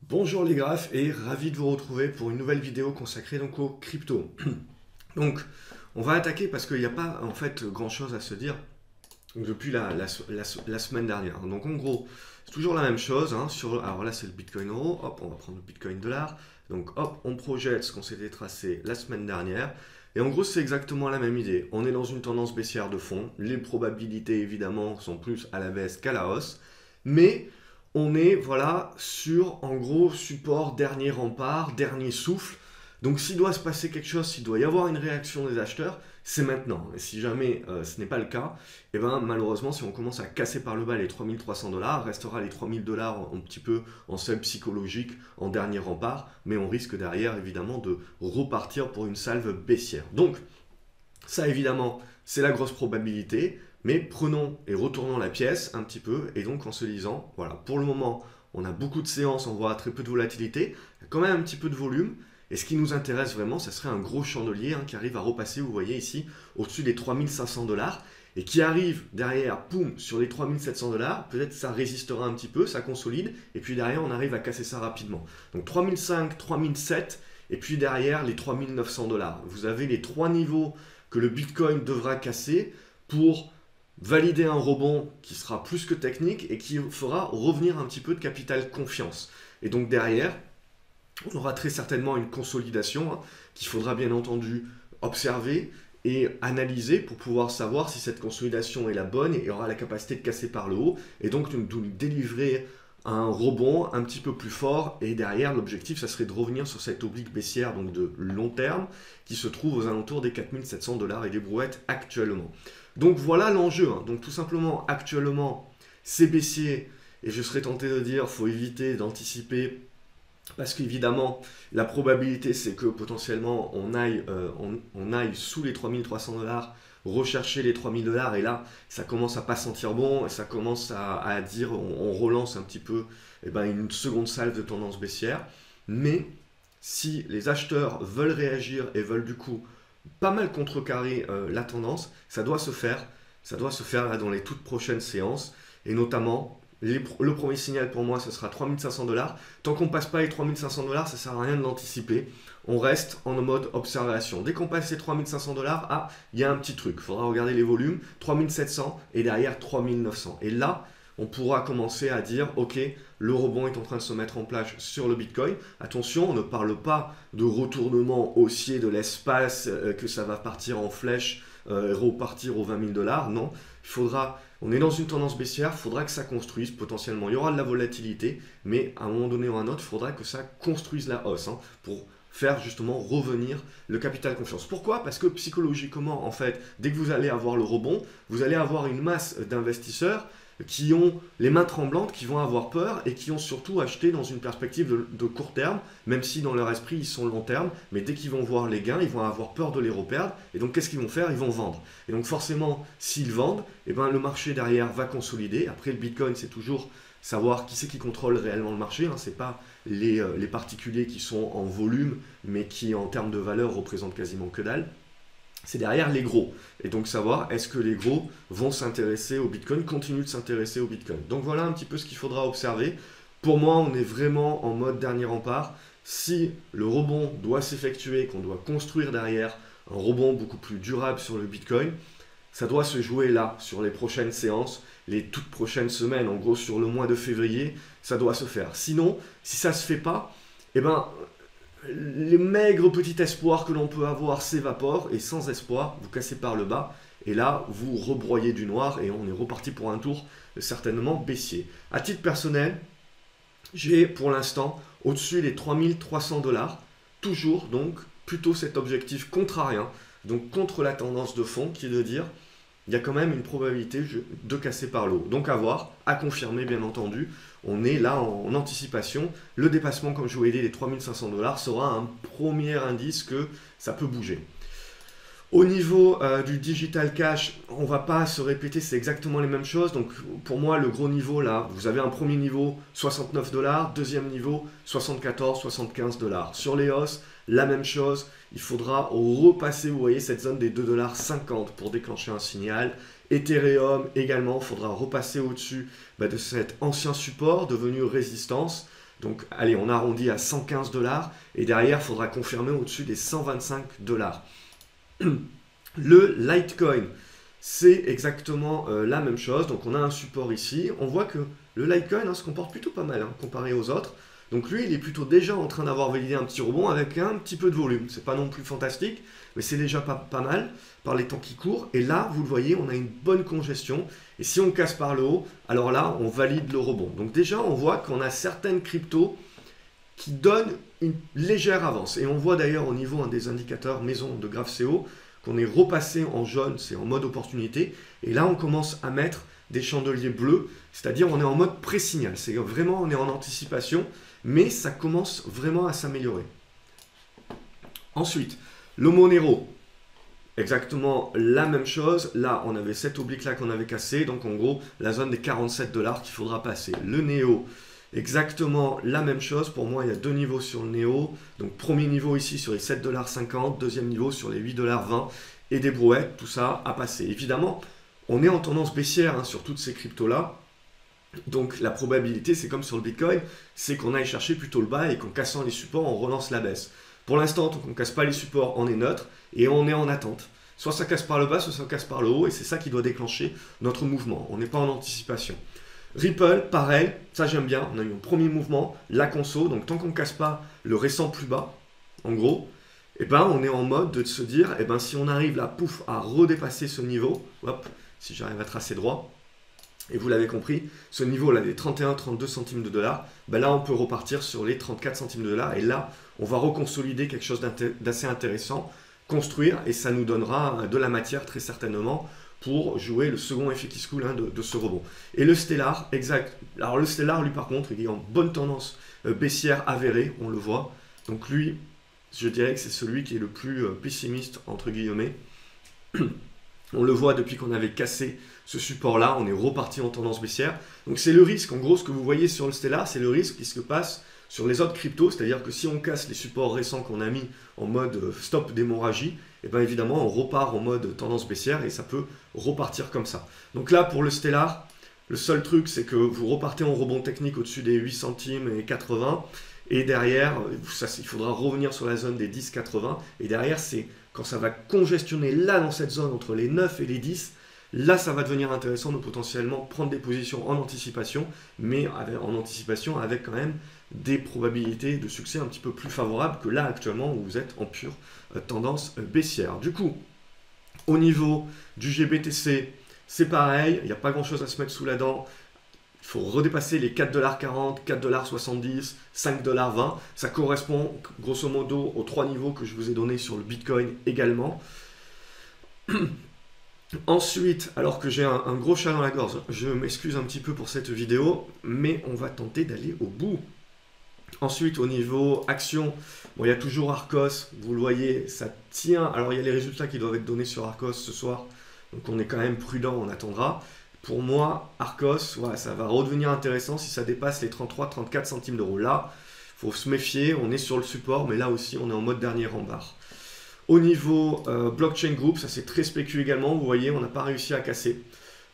Bonjour les graphes et ravi de vous retrouver pour une nouvelle vidéo consacrée donc aux cryptos. Donc on va attaquer parce qu'il n'y a pas en fait grand chose à se dire depuis la semaine dernière. Donc en gros c'est toujours la même chose. Alors là c'est le Bitcoin euro, hop on va prendre le Bitcoin dollar. Donc hop on projette ce qu'on s'était tracé la semaine dernière. Et en gros c'est exactement la même idée. On est dans une tendance baissière de fond. Les probabilités évidemment sont plus à la baisse qu'à la hausse. Mais on est voilà sur en gros support, dernier rempart, dernier souffle. Donc s'il doit se passer quelque chose, s'il doit y avoir une réaction des acheteurs, c'est maintenant. Et si jamais ce n'est pas le cas, et ben malheureusement si on commence à casser par le bas les 3300 $, restera les 3000 $ un petit peu en seuil psychologique, en dernier rempart, mais on risque derrière évidemment de repartir pour une salve baissière. Donc ça évidemment c'est la grosse probabilité. Mais prenons et retournons la pièce un petit peu, et donc en se disant, voilà, pour le moment, on a beaucoup de séances, on voit très peu de volatilité, il y a quand même un petit peu de volume, et ce qui nous intéresse vraiment, ça serait un gros chandelier qui arrive à repasser, vous voyez ici, au-dessus des 3500 $, et qui arrive derrière, poum, sur les 3700 $, peut-être ça résistera un petit peu, ça consolide, et puis derrière, on arrive à casser ça rapidement. Donc 3005, 3007, et puis derrière, les 3900 $. Vous avez les trois niveaux que le Bitcoin devra casser pour valider un rebond qui sera plus que technique et qui fera revenir un petit peu de capital confiance. Et donc derrière, on aura très certainement une consolidation qu'il faudra bien entendu observer et analyser pour pouvoir savoir si cette consolidation est la bonne et aura la capacité de casser par le haut et donc de nous délivrer un rebond un petit peu plus fort. Et derrière, l'objectif, ça serait de revenir sur cette oblique baissière donc de long terme qui se trouve aux alentours des 4700 $ et des brouettes actuellement. Donc voilà l'enjeu. Donc tout simplement, actuellement, c'est baissier et je serais tenté de dire faut éviter d'anticiper parce qu'évidemment, la probabilité, c'est que potentiellement, on aille sous les 3300 $, rechercher les 3000 $, et là, ça commence à pas sentir bon, et ça commence à dire, on relance un petit peu une seconde salve de tendance baissière. Mais si les acheteurs veulent réagir et veulent du coup pas mal contrecarrer la tendance, ça doit se faire. Ça doit se faire là, dans les toutes prochaines séances, et notamment le premier signal pour moi, ce sera 3500 $. Tant qu'on ne passe pas les 3500 $, ça ne sert à rien de l'anticiper. On reste en mode observation. Dès qu'on passe les 3500 $, il y a un petit truc. Il faudra regarder les volumes. 3700 et derrière 3900. Et là, on pourra commencer à dire, ok, le rebond est en train de se mettre en place sur le Bitcoin. Attention, on ne parle pas de retournement haussier de l'espace, que ça va partir en flèche, repartir aux 20 000 $. Non, on est dans une tendance baissière, il faudra que ça construise potentiellement. Il y aura de la volatilité, mais à un moment donné ou à un autre, il faudra que ça construise la hausse pour faire justement revenir le capital confiance. Pourquoi? Parce que psychologiquement, en fait, dès que vous allez avoir le rebond, vous allez avoir une masse d'investisseurs qui ont les mains tremblantes, qui vont avoir peur et qui ont surtout acheté dans une perspective de court terme, même si dans leur esprit ils sont long terme, mais dès qu'ils vont voir les gains, ils vont avoir peur de les reperdre, et donc qu'est-ce qu'ils vont faire? Ils vont vendre. Et donc forcément, s'ils vendent, le marché derrière va consolider. Après le Bitcoin, c'est toujours savoir qui c'est qui contrôle réellement le marché, ce n'est pas les particuliers qui sont en volume, mais qui en termes de valeur représentent quasiment que dalle. C'est derrière les gros. Et donc savoir est-ce que les gros vont s'intéresser au Bitcoin, continuent de s'intéresser au Bitcoin. Donc voilà un petit peu ce qu'il faudra observer. Pour moi, on est vraiment en mode dernier rempart. Si le rebond doit s'effectuer, qu'on doit construire derrière un rebond beaucoup plus durable sur le Bitcoin, ça doit se jouer là, sur les prochaines séances, les toutes prochaines semaines, en gros sur le mois de février, ça doit se faire. Sinon, si ça ne se fait pas, les maigres petits espoirs que l'on peut avoir s'évaporent et sans espoir, vous cassez par le bas et là vous rebroyez du noir et on est reparti pour un tour certainement baissier. À titre personnel, j'ai pour l'instant au-dessus des 3300 $, toujours donc plutôt cet objectif contrarien, donc contre la tendance de fond qui est de dire il y a quand même une probabilité de casser par le haut. Donc à voir, à confirmer bien entendu. On est là en anticipation. Le dépassement, comme je vous l'ai dit, des 3500 $ sera un premier indice que ça peut bouger. Au niveau du digital cash, on ne va pas se répéter, c'est exactement les mêmes choses. Donc pour moi, le gros niveau là, vous avez un premier niveau 69 $, deuxième niveau 74, 75 $. Sur les hausses, la même chose. Il faudra repasser, vous voyez, cette zone des 2,50 $ pour déclencher un signal. Ethereum également, il faudra repasser au-dessus de cet ancien support devenu résistance. Donc allez, on arrondit à 115 $, et derrière, il faudra confirmer au-dessus des 125 $. Le Litecoin, c'est exactement la même chose. Donc on a un support ici. On voit que le Litecoin se comporte plutôt pas mal comparé aux autres. Donc lui, il est plutôt déjà en train d'avoir validé un petit rebond avec un petit peu de volume. C'est pas non plus fantastique, mais c'est déjà pas mal par les temps qui courent. Et là, vous le voyez, on a une bonne congestion. Et si on casse par le haut, alors là, on valide le rebond. Donc déjà, on voit qu'on a certaines cryptos qui donnent une légère avance. Et on voit d'ailleurs au niveau des indicateurs maison de GraphCO qu'on est repassé en jaune, c'est en mode opportunité. Et là, on commence à mettre des chandeliers bleus, c'est-à-dire on est en mode pré-signal. C'est vraiment, on est en anticipation, mais ça commence vraiment à s'améliorer. Ensuite, le Monero, exactement la même chose. Là, on avait cette oblique-là qu'on avait cassé, donc en gros, la zone des 47 $ qu'il faudra passer. Le Neo, exactement la même chose. Pour moi, il y a deux niveaux sur le Neo. Donc, premier niveau ici sur les 7,50 $, deuxième niveau sur les 8,20 $, et des brouettes, tout ça à passer. Évidemment, on est en tendance baissière sur toutes ces cryptos-là. Donc la probabilité, c'est comme sur le Bitcoin, c'est qu'on aille chercher plutôt le bas et qu'en cassant les supports, on relance la baisse. Pour l'instant, tant qu'on ne casse pas les supports, on est neutre et on est en attente. Soit ça casse par le bas, soit ça casse par le haut, et c'est ça qui doit déclencher notre mouvement. On n'est pas en anticipation. Ripple, pareil, ça j'aime bien, on a eu un premier mouvement, la conso, donc tant qu'on ne casse pas le récent plus bas, en gros, on est en mode de se dire, si on arrive là, pouf, à redépasser ce niveau, hop, si j'arrive à tracer droit, et vous l'avez compris, ce niveau-là, des 31-32 centimes de dollar, là, on peut repartir sur les 34 centimes de dollar. Et là, on va reconsolider quelque chose d'assez intéressant, construire, et ça nous donnera de la matière très certainement pour jouer le second effet qui se coule de ce rebond. Et le Stellar, exact. Alors le Stellar, lui, par contre, il est en bonne tendance baissière avérée, on le voit. Donc lui, je dirais que c'est celui qui est le plus pessimiste, entre guillemets. On le voit depuis qu'on avait cassé ce support-là, on est reparti en tendance baissière. Donc c'est le risque, en gros, ce que vous voyez sur le Stellar, c'est le risque qui se passe sur les autres cryptos, c'est-à-dire que si on casse les supports récents qu'on a mis en mode stop d'hémorragie, évidemment, on repart en mode tendance baissière et ça peut repartir comme ça. Donc là, pour le Stellar, le seul truc, c'est que vous repartez en rebond technique au-dessus des 8 centimes et 80, et derrière, il faudra revenir sur la zone des 10,80, et derrière, c'est quand ça va congestionner là dans cette zone entre les 9 et les 10, là ça va devenir intéressant de potentiellement prendre des positions en anticipation, mais en anticipation avec quand même des probabilités de succès un petit peu plus favorables que là actuellement où vous êtes en pure tendance baissière. Du coup, au niveau du GBTC, c'est pareil, il n'y a pas grand chose à se mettre sous la dent. Il faut redépasser les 4,40 $, 4,70 $, 5,20 $. Ça correspond grosso modo aux trois niveaux que je vous ai donnés sur le Bitcoin également. Ensuite, alors que j'ai un gros chat dans la gorge, je m'excuse un petit peu pour cette vidéo, mais on va tenter d'aller au bout. Ensuite, au niveau action, il y a toujours Arcos, vous le voyez, ça tient. Alors, il y a les résultats qui doivent être donnés sur Arcos ce soir, donc on est quand même prudent, on attendra. Pour moi, Arcos, ça va redevenir intéressant si ça dépasse les 33-34 centimes d'euros. Là, il faut se méfier, on est sur le support, mais là aussi, on est en mode dernier rembarre. Au niveau Blockchain Group, ça c'est très spécu également, vous voyez, on n'a pas réussi à casser.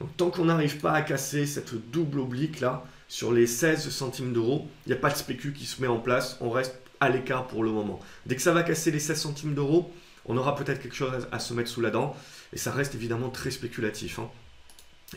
Donc tant qu'on n'arrive pas à casser cette double oblique là, sur les 16 centimes d'euros, il n'y a pas de spécu qui se met en place, on reste à l'écart pour le moment. Dès que ça va casser les 16 centimes d'euros, on aura peut-être quelque chose à se mettre sous la dent, et ça reste évidemment très spéculatif.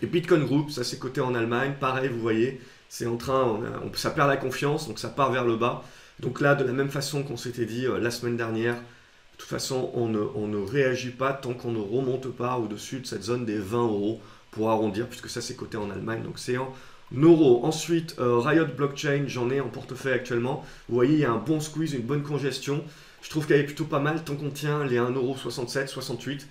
Et Bitcoin Group, ça c'est coté en Allemagne, pareil, vous voyez, c'est en train, ça perd la confiance, donc ça part vers le bas. Donc là, de la même façon qu'on s'était dit la semaine dernière, de toute façon, on ne réagit pas tant qu'on ne remonte pas au-dessus de cette zone des 20 € pour arrondir, puisque ça c'est coté en Allemagne, donc c'est en euros. Ensuite, Riot Blockchain, j'en ai en portefeuille actuellement. Vous voyez, il y a un bon squeeze, une bonne congestion. Je trouve qu'elle est plutôt pas mal tant qu'on tient les 1,67 €, 68.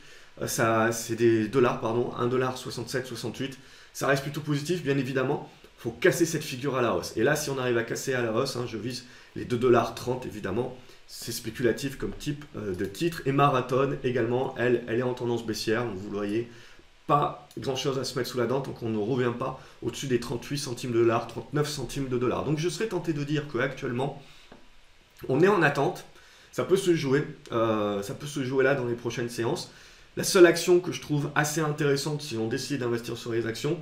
Ça, c'est des dollars, pardon, 1,67 $, 68. Ça reste plutôt positif, bien évidemment. Il faut casser cette figure à la hausse. Et là, si on arrive à casser à la hausse, je vise les 2,30 $, évidemment. C'est spéculatif comme type de titre. Et Marathon également, elle est en tendance baissière. Donc vous le voyez, pas grand chose à se mettre sous la dent tant qu'on ne revient pas au-dessus des 38 centimes de dollars, 39 centimes de dollars. Donc je serais tenté de dire qu'actuellement, on est en attente. Ça peut se jouer. Là dans les prochaines séances. La seule action que je trouve assez intéressante si on décide d'investir sur les actions,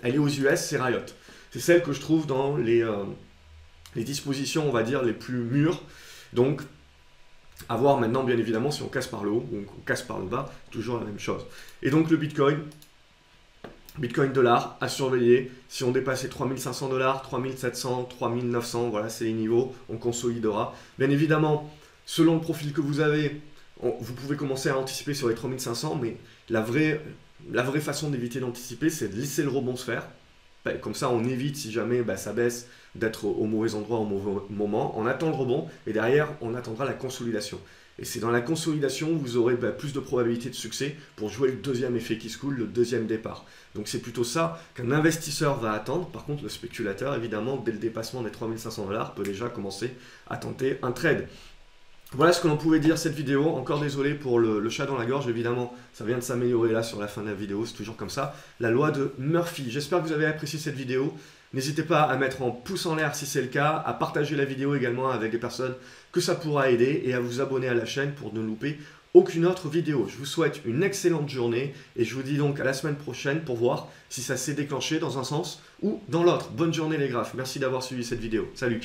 elle est aux US, c'est Riot. C'est celle que je trouve dans les les dispositions, on va dire, les plus mûres. Donc, à voir maintenant, bien évidemment, si on casse par le haut ou on casse par le bas, toujours la même chose. Et donc, le Bitcoin dollar à surveiller. Si on dépasse les 3500 $, 3700, 3900, voilà, c'est les niveaux, on consolidera. Bien évidemment, selon le profil que vous avez, vous pouvez commencer à anticiper sur les 3500, mais la vraie façon d'éviter d'anticiper, c'est de laisser le rebond se faire. Comme ça, on évite, si jamais ça baisse, d'être au mauvais endroit au mauvais moment. On attend le rebond et derrière, on attendra la consolidation. Et c'est dans la consolidation où vous aurez plus de probabilité de succès pour jouer le deuxième effet qui se coule, le deuxième départ. Donc c'est plutôt ça qu'un investisseur va attendre. Par contre, le spéculateur, évidemment, dès le dépassement des 3500 $, peut déjà commencer à tenter un trade. Voilà ce que l'on pouvait dire cette vidéo. Encore désolé pour le chat dans la gorge, évidemment, ça vient de s'améliorer là sur la fin de la vidéo, c'est toujours comme ça. La loi de Murphy. J'espère que vous avez apprécié cette vidéo. N'hésitez pas à mettre en pouce en l'air si c'est le cas, à partager la vidéo également avec des personnes que ça pourra aider et à vous abonner à la chaîne pour ne louper aucune autre vidéo. Je vous souhaite une excellente journée et je vous dis donc à la semaine prochaine pour voir si ça s'est déclenché dans un sens ou dans l'autre. Bonne journée les graphes. Merci d'avoir suivi cette vidéo. Salut!